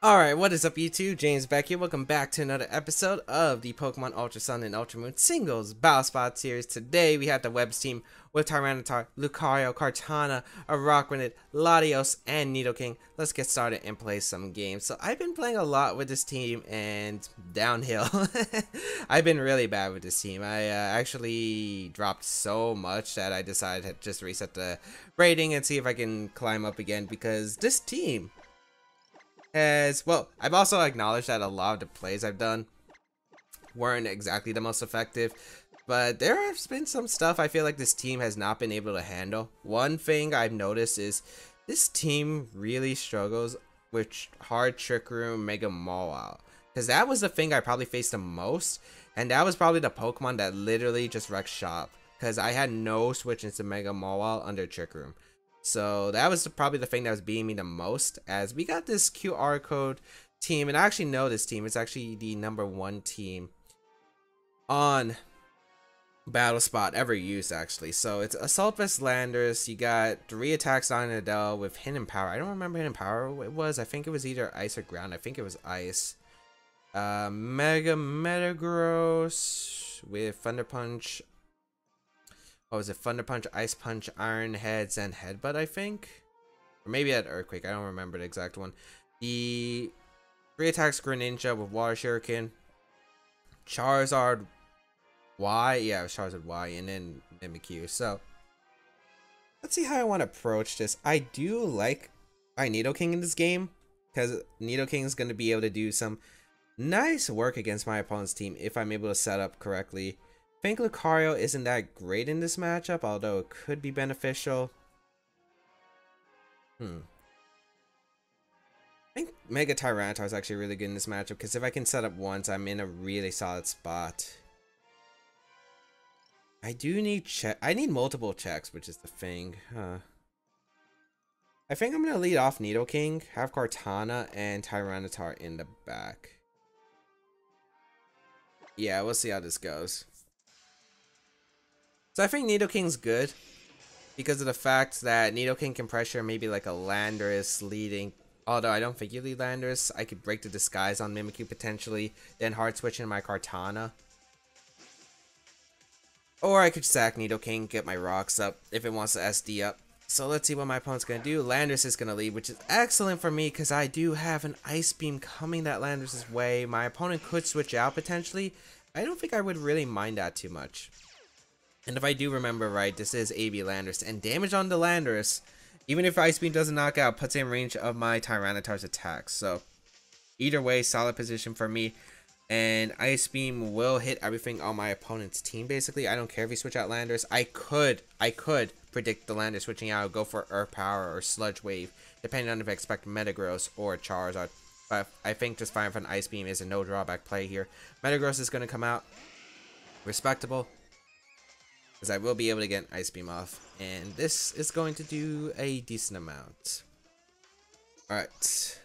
Alright, what is up YouTube? James Baek here. Welcome back to another episode of the Pokemon Ultra Sun and Ultra Moon Singles Battle Spot series. Today we have the Webs team with Tyranitar, Lucario, Kartana, Araquanid, Latios, and Nidoking. Let's get started and play some games. So I've been playing a lot with this team and downhill. I've been really bad with this team. I actually dropped so much that I decided to just reset the rating and see if I can climb up again because this team well, I've also acknowledged that a lot of the plays I've done weren't exactly the most effective, but there has been some stuff I feel like this team has not been able to handle. One thing I've noticed is this team really struggles with hard Trick Room, Mega Mawile, because that was the thing I probably faced the most, and that was probably the Pokemon that literally just wrecked shop, because I had no switch into Mega Mawile under Trick Room. So that was probably the thing that was beating me the most, as we got this QR code team, and I actually know this team. It's actually the #1 team on Battle Spot ever used, actually. So it's Assault vs Landorus. You got 3 attacks on Adele with Hidden Power. I don't remember Hidden Power it was. I think it was either Ice or Ground. I think it was Ice. Mega Metagross with Thunder Punch. What was it? Thunder Punch, Ice Punch, Iron Heads, and Headbutt, I think? Or maybe it had Earthquake. I don't remember the exact one. The 3 attacks Greninja with Water Shuriken. Charizard Y. Yeah, it was Charizard Y. And then Mimikyu. So, let's see how I want to approach this. I do like my Nidoking in this game, because Nidoking is going to be able to do some nice work against my opponent's team if I'm able to set up correctly. I think Lucario isn't that great in this matchup, although it could be beneficial. I think Mega Tyranitar is actually really good in this matchup, because if I can set up once, I'm in a really solid spot. I do need I need multiple checks, which is the thing. I think I'm going to lead off Nidoking, have Kartana, and Tyranitar in the back. Yeah, we'll see how this goes. So I think Nidoking's good because of the fact that Nidoking can pressure maybe like a Landorus leading. Although I don't think you lead Landorus. I could break the disguise on Mimikyu potentially, then hard switch in my Kartana. Or I could sack Nidoking, get my rocks up if it wants to SD up. So let's see what my opponent's going to do. Landorus is going to lead, which is excellent for me because I do have an Ice Beam coming that Landorus' way. My opponent could switch out potentially. I don't think I would really mind that too much. And if I do remember right, this is AB Landorus, and damage on the Landorus, even if Ice Beam doesn't knock out, puts in range of my Tyranitar's attacks. So either way, solid position for me, and Ice Beam will hit everything on my opponent's team. Basically, I don't care if he switch out Landorus. I could predict the Landorus switching out, go for Earth Power or Sludge Wave, depending on if I expect Metagross or Charizard. But I think just firing for an Ice Beam is a no drawback play here. Metagross is going to come out respectable, because I will be able to get an Ice Beam off, and this is going to do a decent amount. Alright.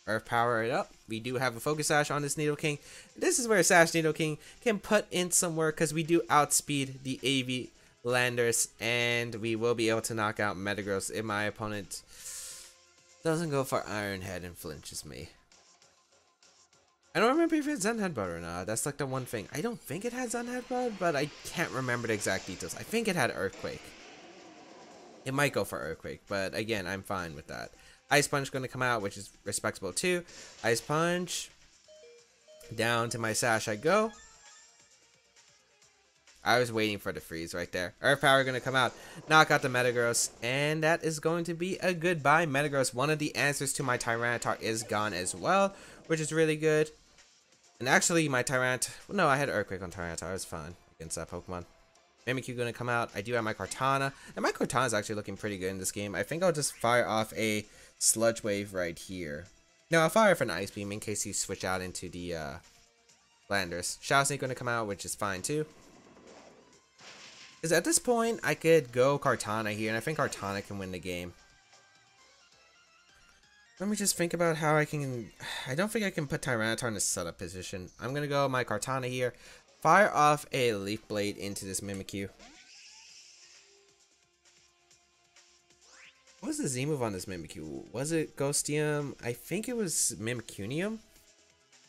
Earth Power it up. We do have a Focus Sash on this Nidoking. This is where Sash Nidoking can put in some work, because we do outspeed the AV Landorus, and we will be able to knock out Metagross if my opponent doesn't go for Iron Head and flinches me. I don't remember if it had Zen Headbutt or not. That's like the one thing. I don't think it had Zen Headbutt, but I can't remember the exact details. I think it had Earthquake. It might go for Earthquake, but again, I'm fine with that. Ice Punch going to come out, which is respectable too. Ice Punch. Down to my Sash I go. I was waiting for the freeze right there. Earth Power going to come out, knock out the Metagross, and that is going to be a goodbye Metagross. One of the answers to my Tyranitar is gone as well, which is really good. And actually, my Tyranitar... No, I had Earthquake on Tyranitar. I was fine against that Pokemon. Mimikyu going to come out. I do have my Kartana. And my Kartana is actually looking pretty good in this game. I think I'll just fire off a Sludge Wave right here. No, I'll fire off an Ice Beam in case you switch out into the Landorus. Shadow Sneak going to come out, which is fine too. Because at this point, I could go Kartana here. And I think Kartana can win the game. Let me just think about how I can... I don't think I can put Tyranitar in a setup position. I'm going to go my Kartana here. Fire off a Leaf Blade into this Mimikyu. What was the Z move on this Mimikyu? Was it Ghostium? I think it was Mimikunium.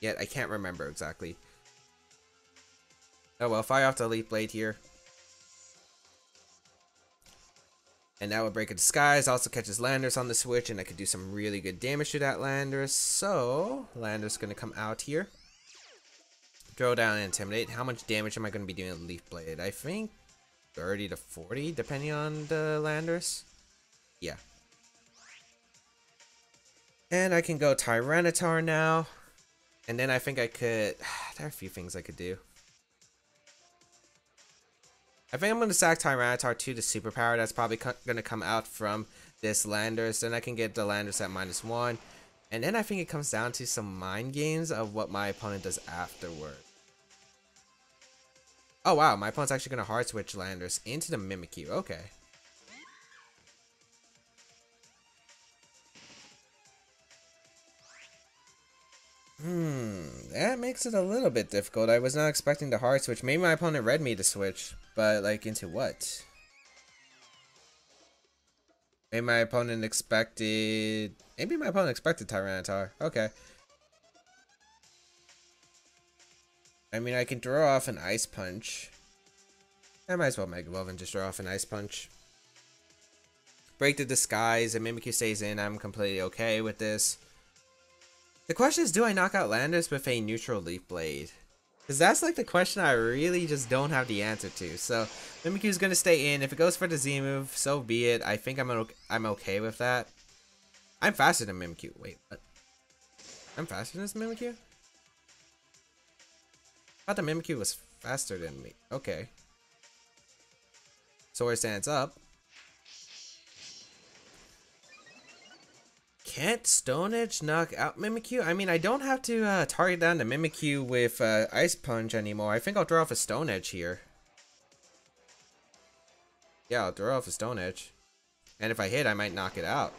Yet I can't remember exactly. Oh well, fire off the Leaf Blade here. And that would break a disguise. Also catches Landorus on the switch, and I could do some really good damage to that Landorus. So Landorus gonna come out here. Throw down and intimidate. How much damage am I gonna be doing with Leaf Blade? I think 30 to 40, depending on the Landorus. Yeah. And I can go Tyranitar now. And then I think I could... There are a few things I could do. I think I'm going to sack Tyranitar to the superpower. That's probably going to come out from this Landorus. Then I can get the Landorus at -1. And then I think it comes down to some mind games of what my opponent does afterward. Oh wow, my opponent's actually going to hard switch Landorus into the Mimikyu. Okay. That makes it a little bit difficult. I was not expecting the hard switch. Maybe my opponent read me to switch, but like into what? Maybe my opponent expected... Maybe my opponent expected Tyranitar. Okay. I mean, I can throw off an Ice Punch. I might as well Mega Evolve and just throw off an Ice Punch. Break the disguise, and Mimikyu stays in. I'm completely okay with this. The question is, do I knock out Landorus with a neutral Leaf Blade? Because that's like the question I really just don't have the answer to. So Mimikyu's gonna stay in. If it goes for the Z move, so be it. I think I'm okay with that. I'm faster than Mimikyu. Wait, what? I'm faster than this Mimikyu? I thought the Mimikyu was faster than me. Okay. Sword stands up. Can't Stone Edge knock out Mimikyu? I mean, I don't have to target down the Mimikyu with Ice Punch anymore. I think I'll throw off a Stone Edge here. Yeah, I'll throw off a Stone Edge. And if I hit, I might knock it out.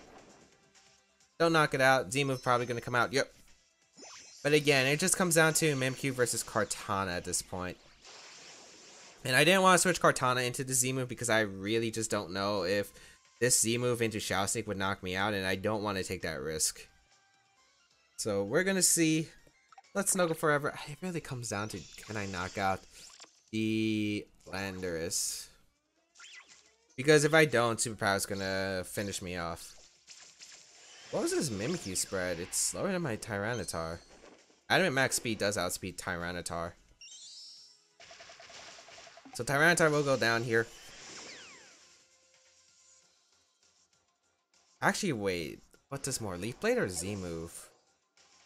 Don't knock it out. Z-move probably going to come out. Yep. But again, it just comes down to Mimikyu versus Kartana at this point. And I didn't want to switch Kartana into the Z-move because I really just don't know if this Z-move into Shadow Sneak would knock me out, and I don't want to take that risk. So we're going to see. Let's snuggle forever. It really comes down to, can I knock out the Landorus? Because if I don't, Superpower's going to finish me off. What was this Mimikyu spread? It's slower than my Tyranitar. Adamant Max Speed does outspeed Tyranitar. So Tyranitar will go down here. Actually, wait. What does more? Leaf Blade or Z move?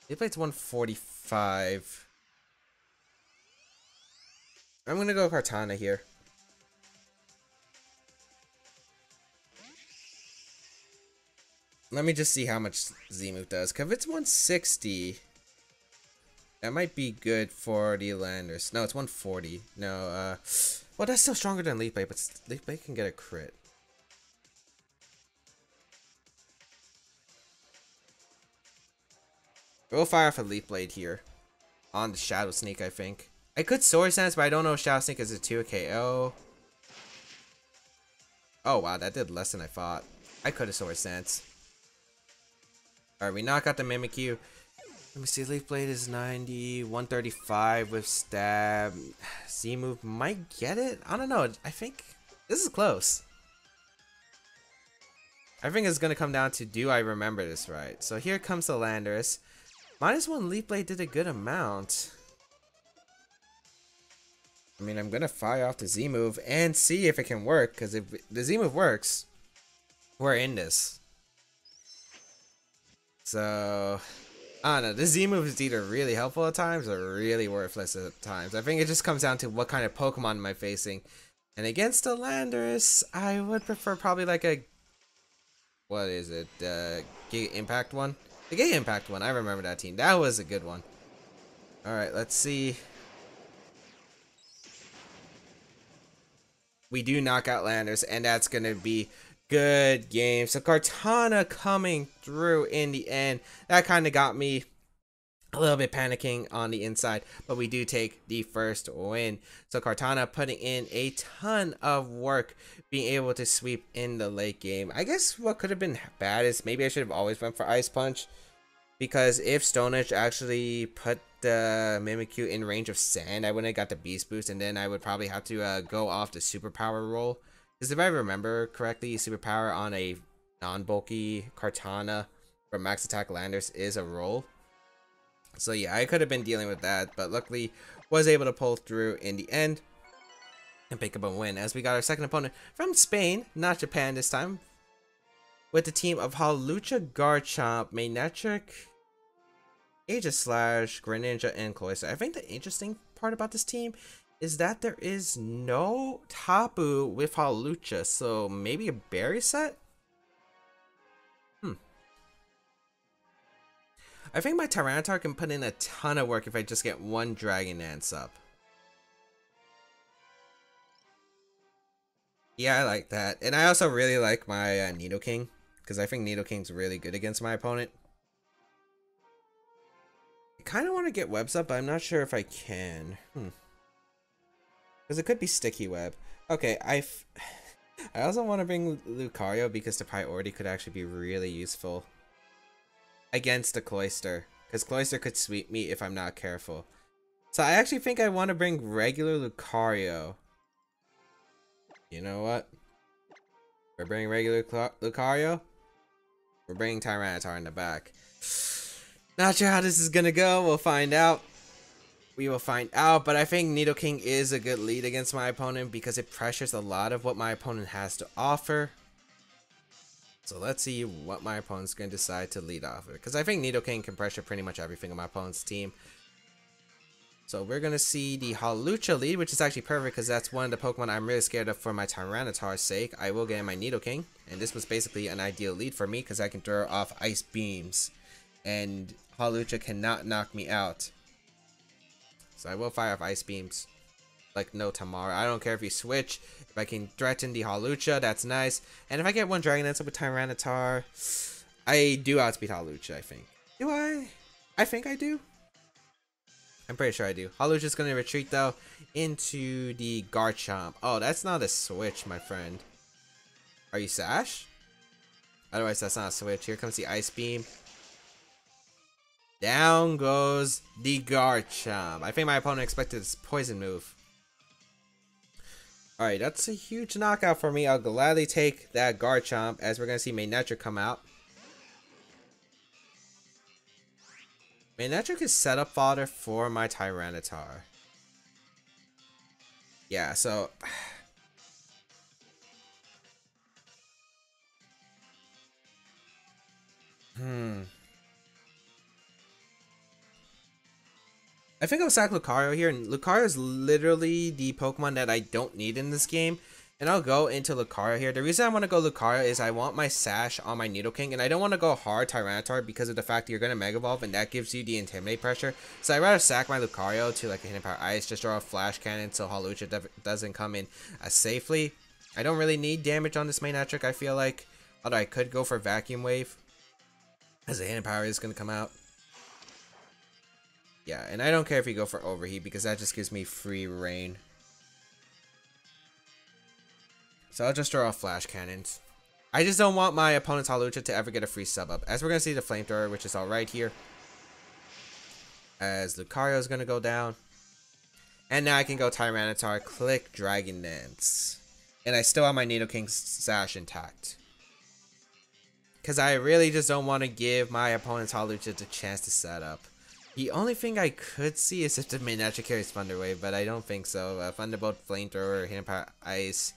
Leaf Blade's 145. I'm gonna go Kartana here. Let me just see how much Z move does. Cause if it's 160, that might be good for the Landorus. No, it's 140. No, well, that's still stronger than Leaf Blade, but Leaf Blade can get a crit. We'll fire off a Leaf Blade here on the Shadow Sneak, I think. I could Sword Stance, but I don't know if Shadow Sneak is a 2 KO. Oh, wow, that did less than I thought. I could have Sword Stance. Alright, we knock out the Mimikyu. Let me see, Leaf Blade is 90, 135 with Stab. Z move might get it? I don't know, I think this is close. I think it's going to come down to, do I remember this right? So here comes the Landorus. -1 Leaf Blade did a good amount. I mean, I'm going to fire off the Z move and see if it can work. Because if the Z move works, we're in this. So, I don't know. The Z move is either really helpful at times or really worthless at times. I think it just comes down to what kind of Pokemon am I facing. And against the Landorus, I would prefer probably like a... What is it? Giga Impact one? The Giga Impact one. I remember that team. That was a good one. Alright, let's see. We do knock out Landorus, and that's going to be good game. So Kartana coming through in the end. That kind of got me a little bit panicking on the inside, but we do take the first win. So Kartana putting in a ton of work, being able to sweep in the late game. I guess what could have been bad is maybe I should have always went for Ice Punch, because if Stone Edge actually put the Mimikyu in range of Sand, I wouldn't have got the Beast Boost, and then I would probably have to go off the Superpower roll. Because if I remember correctly, Superpower on a non-bulky Kartana for Max Attack Landorus is a roll. So yeah, I could have been dealing with that, but luckily was able to pull through in the end and pick up a win, as we got our second opponent from Spain, not Japan this time, with the team of Hawlucha, Garchomp, Manectric, Aegislash, Greninja, and Cloyster. I think the interesting part about this team is that there is no Tapu with Hawlucha, so maybe a berry set? I think my Tyranitar can put in a ton of work if I just get one Dragon Dance up. Yeah, I like that. And I also really like my Nidoking, because I think Nidoking's really good against my opponent. I kind of want to get webs up, but I'm not sure if I can. Because it could be Sticky Web. Okay, I also want to bring Lucario because the priority could actually be really useful against the Cloyster, because Cloyster could sweep me if I'm not careful. So I actually think I want to bring regular Lucario. You know what? We're bringing regular Lucario. We're bringing Tyranitar in the back. Not sure how this is gonna go. We'll find out. We will find out, but I think Nidoking is a good lead against my opponent because it pressures a lot of what my opponent has to offer. So let's see what my opponent's going to decide to lead off with, because I think Nidoking can pressure pretty much everything on my opponent's team. So we're going to see the Hawlucha lead, which is actually perfect because that's one of the Pokemon I'm really scared of for my Tyranitar's sake. I will get in my Nidoking, and this was basically an ideal lead for me because I can throw off Ice Beams, and Hawlucha cannot knock me out. So I will fire off Ice Beams like no tomorrow. I don't care if you switch. If I can threaten the Hawlucha, that's nice. And if I get one Dragon Dance up with Tyranitar, I do outspeed Hawlucha, I think. Do I? I think I do. I'm pretty sure I do. Hawlucha's going to retreat, though, into the Garchomp. Oh, that's not a switch, my friend. Are you Sash? Otherwise, that's not a switch. Here comes the Ice Beam. Down goes the Garchomp. I think my opponent expected this poison move. Alright, that's a huge knockout for me. I'll gladly take that Garchomp, as we're going to see Manectric come out. Manectric is setup fodder for my Tyranitar. Yeah, so... I think I'll sack Lucario here, and Lucario is literally the Pokemon that I don't need in this game. And I'll go into Lucario here. The reason I want to go Lucario is I want my Sash on my Nidoking, and I don't want to go hard Tyranitar because of the fact that you're going to Mega Evolve, and that gives you the Intimidate pressure. So I'd rather sack my Lucario to like a Hidden Power Ice, just draw a Flash Cannon so Hawlucha doesn't come in as safely. I don't really need damage on this Manectric, I feel like. Although I could go for Vacuum Wave, as a Hidden Power is going to come out. Yeah, and I don't care if you go for Overheat because that just gives me free reign. So I'll just draw off Flash Cannons. I just don't want my opponent's Hawlucha to ever get a free sub up. As we're going to see the Flamethrower, which is alright here. As Lucario is going to go down. And now I can go Tyranitar, click Dragon Dance. And I still have my Nidoking's Sash intact. Because I really just don't want to give my opponent's Hawlucha the chance to set up. The only thing I could see is if the Manectric carries Thunder Wave, but I don't think so. Thunderbolt, Flamethrower, Hidden Power Ice,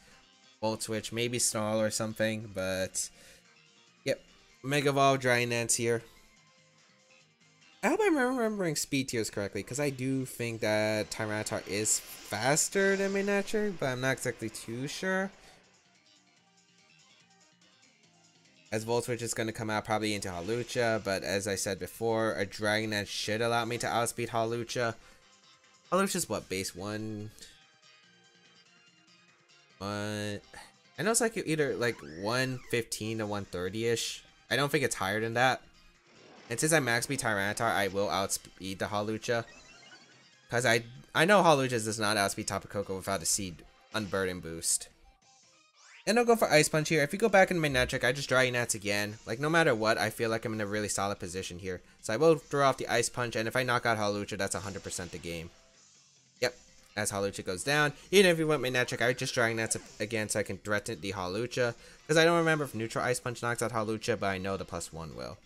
Volt Switch, maybe Snarl or something, but yep. Mega Evolve, Dragon Dance here. I hope I'm remembering speed tiers correctly, because I do think that Tyranitar is faster than Manectric, but I'm not exactly too sure. As Volt Switch is going to come out probably into Hawlucha, but as I said before, a Dragon Dance should allow me to outspeed Hawlucha. Hawlucha's what, base 1? I know it's like either like 115 to 130-ish. I don't think it's higher than that. And since I max speed Tyranitar, I will outspeed the Hawlucha. Because I know Hawlucha does not outspeed Tapu Koko without a Seed Unburden boost. And I'll go for Ice Punch here. If you go back into Manectric, I just Dragon Dance again. Like, no matter what, I feel like I'm in a really solid position here. So I will throw off the Ice Punch, and if I knock out Hawlucha, that's 100% the game. Yep, as Hawlucha goes down. Even if you went Manectric, I would just Dragon Dance again so I can threaten the Hawlucha. Because I don't remember if Neutral Ice Punch knocks out Hawlucha, but I know the +1 will.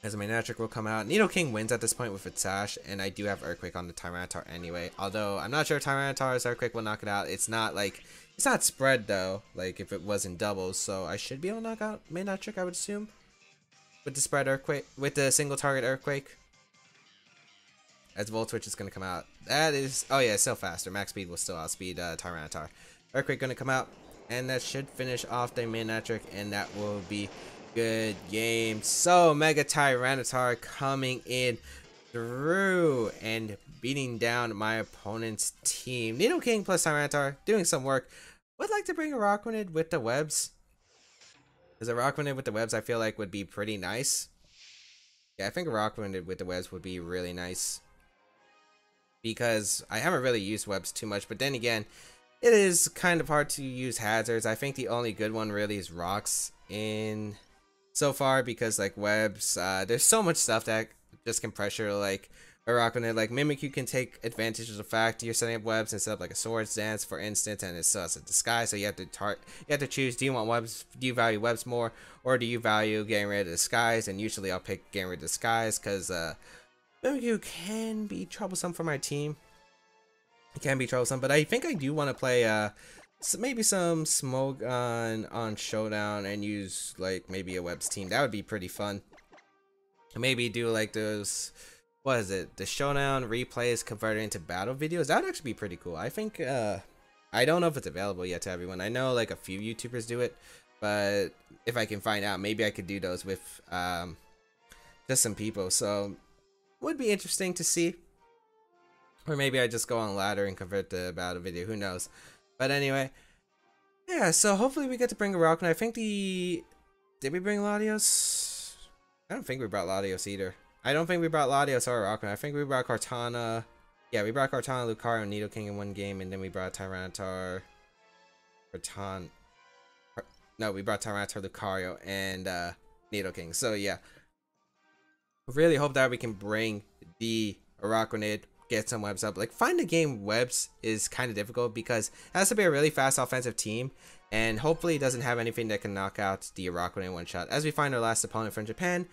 As Manectric will come out. Nidoking wins at this point with its Sash, and I do have Earthquake on the Tyranitar anyway. Although, I'm not sure if Tyranitar's Earthquake will knock it out. It's not spread though, like if it was in doubles, so I should be able to knock out Manectric, I would assume. With the spread Earthquake, with the single target Earthquake. As Volt Switch is going to come out. That is, oh yeah, it's still faster. Max speed will still outspeed Tyranitar. Earthquake going to come out, and that should finish off the Manectric, and that will be good game. So Mega Tyranitar coming in through and beating down my opponent's team. Nidoking plus Tyranitar doing some work. Would like to bring a Rockrunnid with the webs. Because a Rockrunnid with the webs I feel like would be pretty nice. Yeah, I think a Rockrunnid with the webs would be really nice. Because I haven't really used webs too much, but then again, it is kind of hard to use hazards. I think the only good one really is rocks in so far, because like webs, there's so much stuff that just can pressure like a Rockrunnid. Like Mimikyu can take advantage of the fact you're setting up webs and set up like a Swords Dance for instance, and it's still a disguise. So you have to choose, do you want webs, do you value webs more, or do you value getting rid of disguise? And usually I'll pick getting rid of disguise, because Mimikyu can be troublesome for my team. It can be troublesome, but I think I do want to play maybe some Smoke on Showdown and use like maybe a webs team. That would be pretty fun. Maybe do like those, what is it, the Showdown replays converted into battle videos. That would actually be pretty cool. I think I don't know if it's available yet to everyone. I know like a few YouTubers do it, but if I can find out, maybe I could do those with just some people. So would be interesting to see. Or maybe I just go on ladder and convert the battle video, who knows. But anyway, yeah, so hopefully we get to bring a Rockrunnid. I think did we bring Latios? I don't think we brought Latios either. I don't think we brought Latios or Rockrunnid. I think we brought Cortana. Yeah, we brought Cortana, Lucario, and Nidoking in one game, and then we brought Tyranitar, no, we brought Tyranitar, Lucario, and Nidoking. So yeah, really hope that we can bring the Rockrunnid, get some webs up. Like, find the game webs is kind of difficult because it has to be a really fast offensive team, and hopefully it doesn't have anything that can knock out the Rockrunnid one shot. As we find our last opponent from Japan,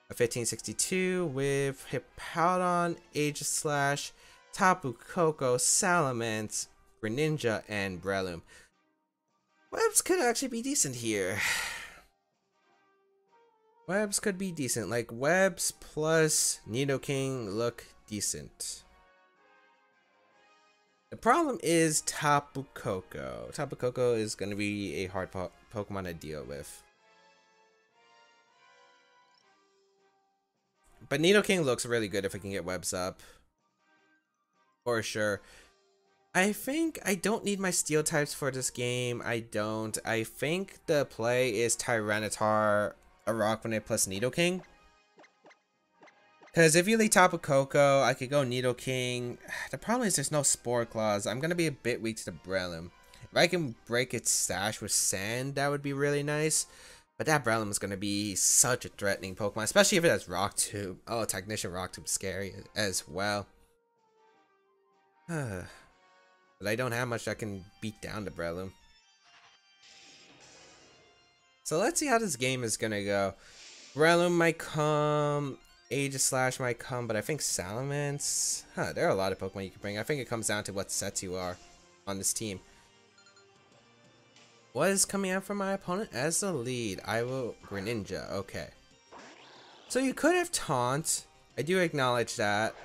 a 1562 with Hippowdon, Aegislash, Tapu Koko, Salamence, Greninja, and Breloom. Webs could actually be decent here. Webs could be decent. Like, webs plus Nidoking look decent. The problem is Tapu Koko. Tapu Koko is going to be a hard Pokemon to deal with. But Nidoking looks really good if I can get webs up. For sure. I think I don't need my steel types for this game. I don't. I think the play is Tyranitar, a Rockrunnid plus Nidoking. Because if you leave Tapu Koko, I could go Nidoking. The problem is there's no Spore Claws. I'm going to be a bit weak to the Breloom. If I can break its Sash with Sand, that would be really nice. But that Breloom is going to be such a threatening Pokemon, especially if it has Rock Tomb. Oh, Technician Rock Tomb is scary as well. But I don't have much that can beat down the Breloom. So let's see how this game is going to go. Breloom might come, Aegislash might come, but I think Salamence... there are a lot of Pokemon you can bring. I think it comes down to what sets you are on this team. What is coming out from my opponent as the lead? I will... Greninja, okay. So you could have Taunt. I do acknowledge that.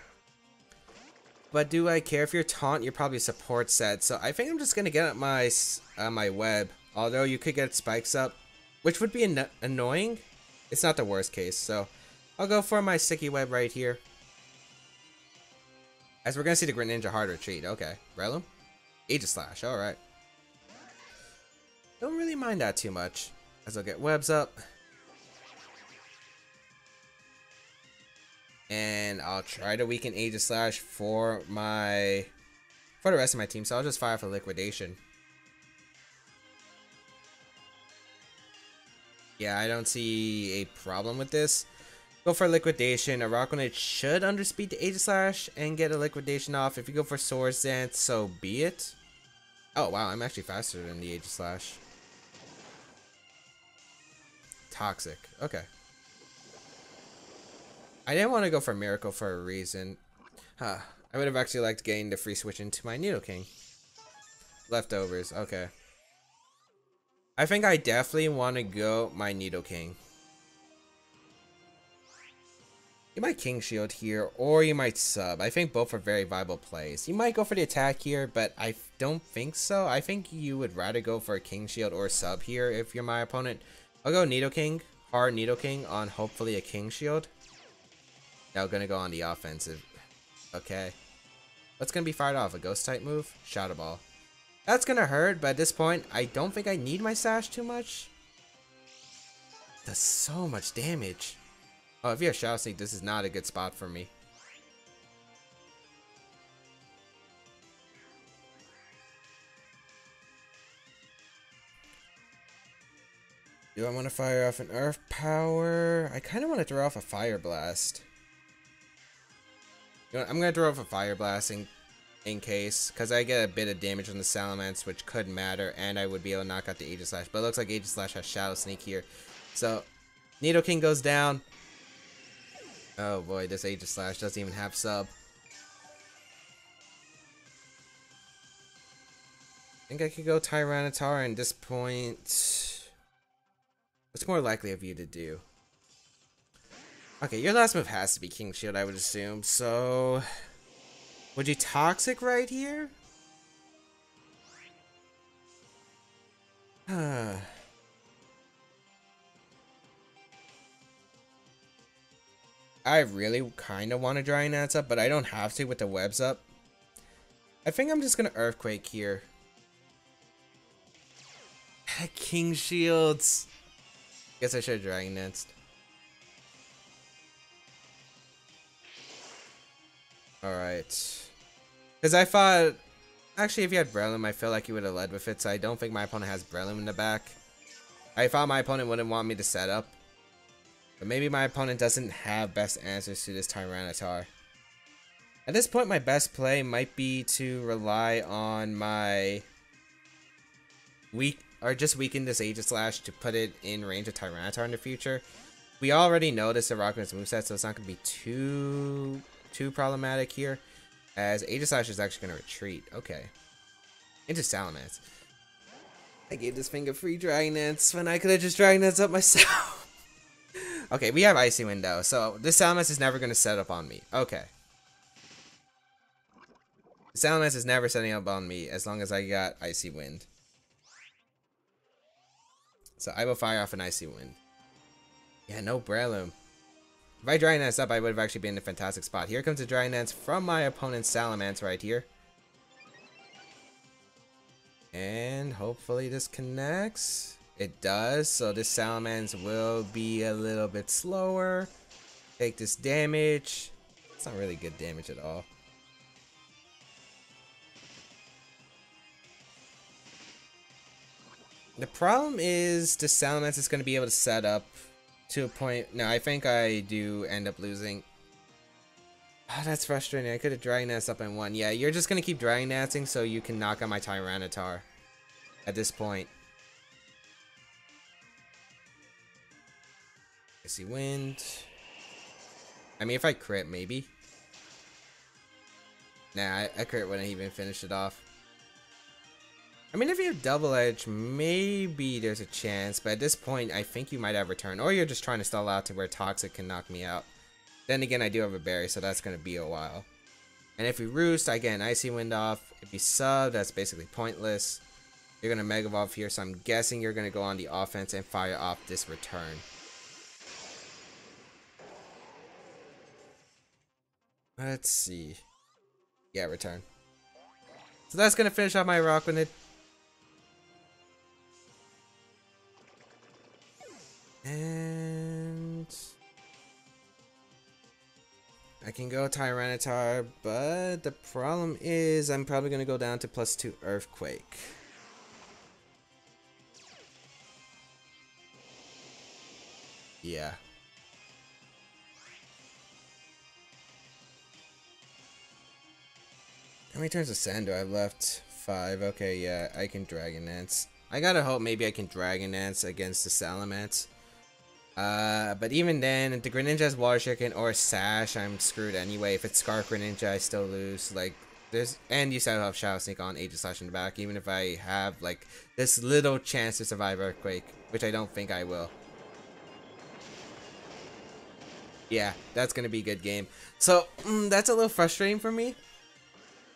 But do I care if you're Taunt? You're probably support set. So I think I'm just going to get up my my web. Although you could get spikes up, which would be annoying. It's not the worst case. So I'll go for my sticky web right here. As we're going to see the Greninja hard retreat. Okay. Breloom? Aegislash. Alright. Don't really mind that too much. As I'll get webs up. And I'll try to weaken Aegislash for the rest of my team. So I'll just fire for liquidation. Yeah, I don't see a problem with this. Go for liquidation. A Rockwanid should underspeed the Aegislash and get a liquidation off. If you go for Swords Dance, so be it. Oh wow, I'm actually faster than the Aegislash. Toxic. Okay. I didn't want to go for Miracle for a reason. Huh. I would have actually liked getting the free switch into my Nidoking. Leftovers. Okay. I think I definitely want to go my Nidoking. You might King Shield here, or you might sub. I think both are very viable plays. You might go for the attack here, but I don't think so. I think you would rather go for a King Shield or sub here if you're my opponent. I'll go Nidoking, hard Nidoking on hopefully a King Shield. Now gonna go on the offensive. Okay. What's gonna be fired off? A Ghost type move? Shadow Ball. That's gonna hurt, but at this point, I don't think I need my Sash too much. Does so much damage. Oh, if you're a Shadow Sneak, this is not a good spot for me. Do I want to fire off an Earth Power? I kind of want to throw off a Fire Blast. You know what, I'm going to throw off a Fire Blast in case, because I get a bit of damage on the Salamence, which could matter, and I would be able to knock out the Aegislash. But it looks like Aegislash has Shadow Sneak here. So, Nidoking goes down. Oh boy, this Aegislash doesn't even have sub. I think I could go Tyranitar, and at this point, what's more likely of you to do? Okay, your last move has to be King Shield, I would assume. So, would you Toxic right here? I really kind of want to Drying Nats up, but I don't have to with the webs up. I think I'm just going to Earthquake here. King Shields. Guess I should have Dragon Danced. Alright. Because I thought... Actually, if you had Breloom, I feel like you would have led with it, so I don't think my opponent has Breloom in the back. I thought my opponent wouldn't want me to set up. But maybe my opponent doesn't have best answers to this Tyranitar. At this point, my best play might be to rely on my... just weaken this Aegislash to put it in range of Tyranitar in the future. We already know this is Rockman's moveset, so it's not going to be too problematic here. As Aegislash is actually going to retreat. Okay. Into Salamence. I gave this thing a free Dragon Dance when I could have just Dragon Dance up myself. Okay, we have Icy Wind though, so this Salamence is never going to set up on me. Okay. Salamence is never setting up on me as long as I got Icy Wind. So I will fire off an Icy Wind. Yeah, no Breloom. If I Dragon Dance up, I would have actually been in a fantastic spot. Here comes a Dragon Dance from my opponent's Salamence right here. And hopefully this connects. It does, so this Salamence will be a little bit slower. Take this damage. It's not really good damage at all. The problem is the Salamence is going to be able to set up to a point. No, I think I do end up losing. Oh, that's frustrating. I could have Dragon Danced up and won. Yeah, you're just going to keep Dragon Dancing so you can knock out my Tyranitar at this point. Icy Wind. I mean, if I crit, maybe. Nah, a crit wouldn't even finish it off. I mean, if you have Double Edge, maybe there's a chance, but at this point, I think you might have Return, or you're just trying to stall out to where Toxic can knock me out. Then again, I do have a Berry, so that's going to be a while. And if we Roost, I get an Icy Wind off. If you sub, that's basically pointless. You're going to Mega Evolve here, so I'm guessing you're going to go on the offense and fire off this Return. Let's see. Yeah, Return. So that's going to finish off my Rockwanid. And I can go Tyranitar, but the problem is I'm probably going to go down to +2 Earthquake. Yeah. How many turns of sand do I have left? 5. Okay, yeah, I can Dragon Dance. I gotta hope maybe I can Dragon Dance against the Salamence. But even then, if the Greninja has Water Chicken or Sash, I'm screwed anyway. If it's Scarf Greninja, I still lose. Like, and you still have Shadow Sneak on Aegislash in the back, even if I have, like, this little chance to survive Earthquake, which I don't think I will. Yeah, that's gonna be a good game. So, that's a little frustrating for me,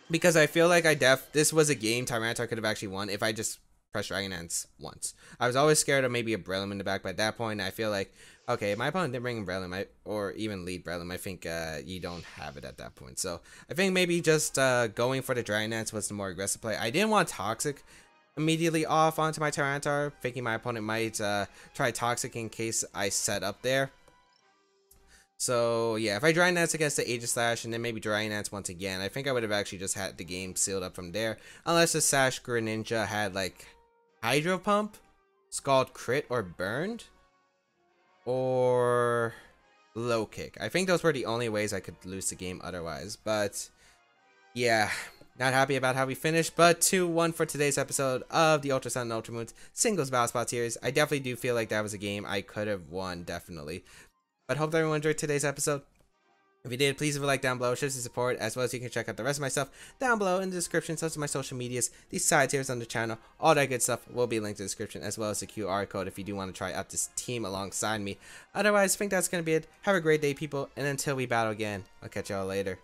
because I feel like this was a game Tyranitar could have actually won if I just pressed Dragon Dance once. I was always scared of maybe a Breloom in the back, but at that point I feel like, okay, if my opponent didn't bring Breloom, or even lead Breloom, I think you don't have it at that point. So I think maybe just going for the Dragon Dance was the more aggressive play. I didn't want Toxic immediately off onto my Tyranitar, thinking my opponent might try Toxic in case I set up there. So yeah, if I Dragon Dance against the Aegislash and then maybe Dragon Dance once again, I think I would have actually just had the game sealed up from there. Unless the Sash Greninja had like Hydro Pump, Scald Crit, or Burned, or Low Kick. I think those were the only ways I could lose the game otherwise. But yeah, not happy about how we finished. But 2-1 for today's episode of the Ultra Sun and Ultra Moons Singles Battle Spot Series. I definitely do feel like that was a game I could have won, definitely. But hope that everyone enjoyed today's episode. If you did, please leave a like down below, show some support, as well as you can check out the rest of my stuff down below in the description, such as my social medias, these side tiers on the channel, all that good stuff will be linked in the description, as well as the QR code if you do want to try out this team alongside me. Otherwise, I think that's going to be it. Have a great day, people, and until we battle again, I'll catch y'all later.